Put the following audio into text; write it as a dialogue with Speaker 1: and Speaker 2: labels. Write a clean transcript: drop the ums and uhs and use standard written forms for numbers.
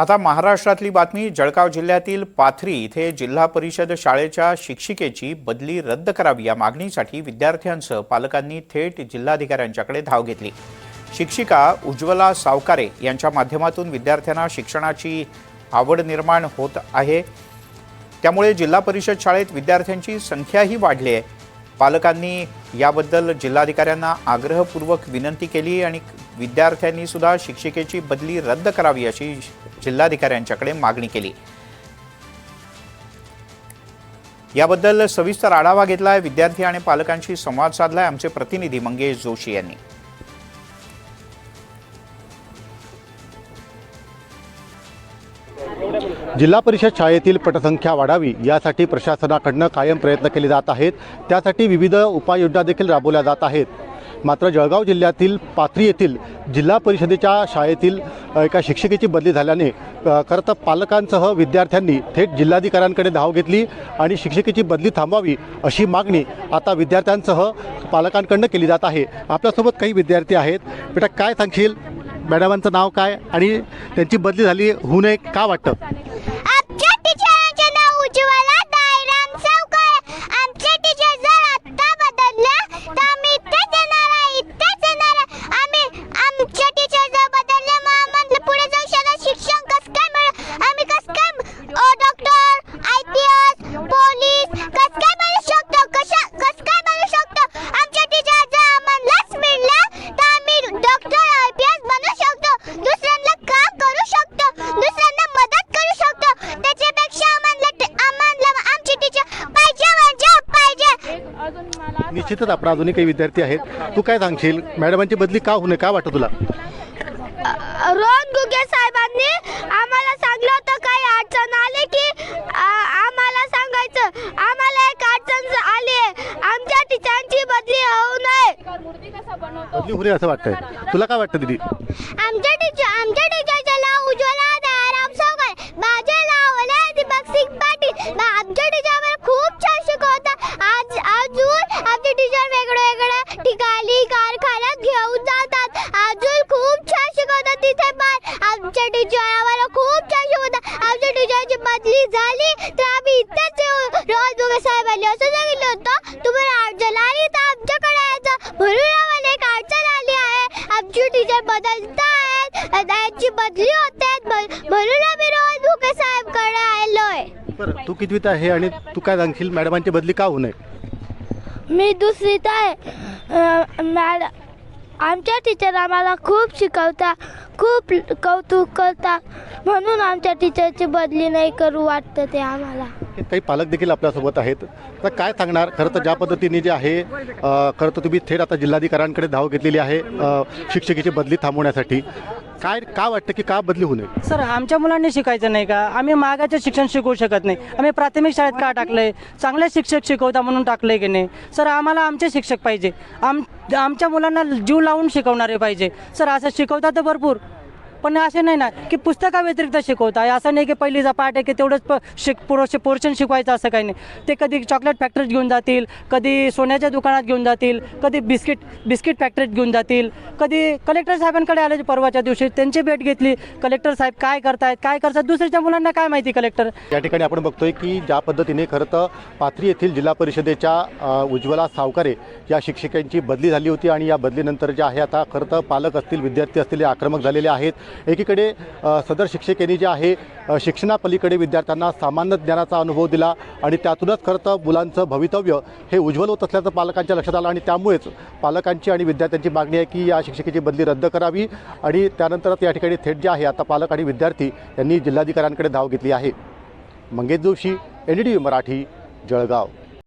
Speaker 1: आता महाराष्ट्रातली बातमी। जळगाव जिल्ह्यातील पाथरी इथे जिल्हा परिषद शाळेच्या शिक्षिकेची बदली रद्द करावी या मागणीसाठी विद्यार्थ्यांसह पालकांनी थेट जिल्हाधिकाऱ्यांच्याकडे धाव घेतली। शिक्षिका उज्ज्वला सावकारे यांच्या माध्यमातून विद्यार्थ्यांना शिक्षणाची आवड निर्माण होत आहे, त्यामुळे जिल्हा परिषद शाळेत विद्यार्थ्यांची संख्याही वाढली आहे। पालकांनी याबद्दल जिल्हाधिकाऱ्यांना आग्रहपूर्वक विनंती केली आणि विद्यार्थ्यांनी सुद्धा शिक्षिकेची बदली रद्द करावी अशी जिल्हाधिकाऱ्यांच्याकडे मागणी केली। याबद्दल सविस्तर आढावा घेतलाय, विद्यार्थी आणि पालकांशी संवाद साधलाय आमचे प्रतिनिधी मंगेश जोशी यांनी।
Speaker 2: जिल्हा परिषद शाळेतील पटसंख्या वाढावी यासाठी प्रशासनाकडून कायम प्रयत्न केले जात आहेत। त्यासाठी विविध उपाययोजना देखील राबवल्या जात आहेत। मात्र जळगाव जिल्ह्यातील पाथरी येथील जिल्हा परिषदेच्या शाळेतील एका शिक्षिकेची बदली झाल्याने खरं तर पालकांसह विद्यार्थ्यांनी थेट जिल्हाधिकाऱ्यांकडे धाव घेतली आणि शिक्षिकेची बदली थांबवावी अशी मागणी आता विद्यार्थ्यांसह पालकांकडून केली जात आहे। आपल्यासोबत काही विद्यार्थी आहेत। बेटा, काय सांगशील? मॅडमांचं नाव काय आणि त्यांची बदली झाली होऊ नये का वाटतं?
Speaker 3: आमच्या टीचरांचे नाव उज्ज्वला दायराम सावकारे। आमचे टीचर जर आता बदलले तर आम्ही इथेच येणार आहे, इथेच येणार आहे। आमच्या टीचर जर बदलले मग पुढे जाऊ शकत शिक्षण कसं काय मिळेल? आम्ही कसं काय डॉक्टर, IPS, पोलीस कसं काय बनू शकतो? कसं काय बनू शकतो? आमच्या टीचर जर आम्हालाच मिळाला तर आम्ही डॉक्टर, IPS बनू शकतो, दुसऱ्यांना का करू शकतो, दुसऱ्यांना मदत करू शकतो। त्याच्यापेक्षा आम्हाला आमची टीचर पाहिजे म्हणजे पाहिजे।
Speaker 2: निश्चितच आपण अजूनही काही विद्यार्थी आहेत। तू काय सांगशील? मॅडमांची बदली का होऊ नये का वाटतं तुला?
Speaker 3: रोहन गुगे साहेबांनी आम्हाला सांगितलं होतं काही अडचण आली की आम्हाला सांगायचं। आम्हाला एक अडचण आली आहे, आमच्या टीचरांची बदली होऊ नये।
Speaker 2: बदली होऊ नये असं वाटतंय। तुला काय वाटतं दीदी?
Speaker 3: आमच्या टीचरचं नाव उज्ज्वला दायराम सावकारे, माझे नाव दीपक सिंग पाटील। आमच्या टीचर आम्हाला खूप छान शिकवतात। अजून आमचे टीचर वेगवेगळ्या ठिकाणी कारखान्यात घेऊन जातात, अजून खूप छान शिकवतात तिथे पण। आमच्या टीचर आम्हाला खूप छान शिकवतात। आमच्या टीचरची बदली झाली तर आम्ही इथेच येऊ। रोहन गुगे साहेबांनी असं सांगितलं होतं, तुम्हाला अडचण आली तर आमच्याकडे यायचं, म्हणून आम्हाला एक अडचण आली आहे। आमची टीचर बदलतायत, त्यांची बदली होते म्हणून आम्ही रोहन गुगे साहेबकडे आलोय।
Speaker 2: बरं, तू कितवीत आहे आणि तू काय सांगशील मॅडमांची बदली का होऊ नये?
Speaker 3: मी दुसरीत आहे। आमच्या टीचर आम्हाला खूप शिकवतात, खूप कौतुक करतात, म्हणून आमच्या टीचरची बदली नाही करू वाटतं ते आम्हाला।
Speaker 2: काही पालक देखील आपल्यासोबत आहेत। तर काय सांगणार? खरं तर ज्या पद्धतीने जे आहे खरं तर तुम्ही थेट आता जिल्हाधिकाऱ्यांकडे धाव घेतलेली आहे शिक्षिकेची बदली थांबवण्यासाठी। काय का वाटतं की का बदली होऊ नये?
Speaker 4: सर, आमच्या मुलांनी शिकायचं नाही का? आम्ही मागाचे शिक्षण शिकवू शकत नाही? आम्ही प्राथमिक शाळेत का टाकलंय? चांगले शिक्षक शिकवता म्हणून टाकलंय की नाही? सर, आम्हाला आमचे शिक्षक पाहिजे, आमच्या मुलांना जीव लावून शिकवणारे पाहिजे। सर, असं शिकवतात तर भरपूर, पण असे नाही ना की पुस्तकाव्यतिरिक्त शिकवता। असं नाही की पहिलीचा पाठ आहे की तेवढंच पोर्शन शिकवायचं असं काही नाही। ते कधी चॉकलेट फॅक्टरीत घेऊन जातील, कधी सोन्याच्या दुकानात घेऊन जातील, कधी बिस्किट फॅक्टरीत घेऊन जातील, कधी कलेक्टर साहेबांकडे आले परवाच्या दिवशी, त्यांची भेट घेतली। कलेक्टर साहेब काय करतात दुसऱ्याच्या मुलांना काय माहिती कलेक्टर।
Speaker 2: या ठिकाणी आपण बघतोय की ज्या पद्धतीने खरं तर पाथरी येथील जिल्हा परिषदेच्या उज्ज्वला सावकारे या शिक्षिकांची बदली झाली होती आणि या बदलीनंतर जे आहे आता खरं तर पालक असतील, विद्यार्थी असतील, हे आक्रमक झालेले आहेत। एकीकडे सदर शिक्षिकेने जे आहे शिक्षणापलीकडे विद्यार्थ्यांना सामान्य ज्ञानाचा अनुभव दिला आणि त्यातूनच खरं तर मुलांचं भवितव्य हे उज्ज्वल होत असल्याचं पालकांच्या लक्षात आलं आणि त्यामुळेच पालकांची आणि विद्यार्थ्यांची मागणी आहे की या शिक्षिकेची बदली रद्द करावी आणि त्यानंतरच या ठिकाणी थेट जे आहे आता पालक आणि विद्यार्थी यांनी जिल्हाधिकाऱ्यांकडे धाव घेतली आहे। मंगेश जोशी, NDTV मराठी, जळगाव।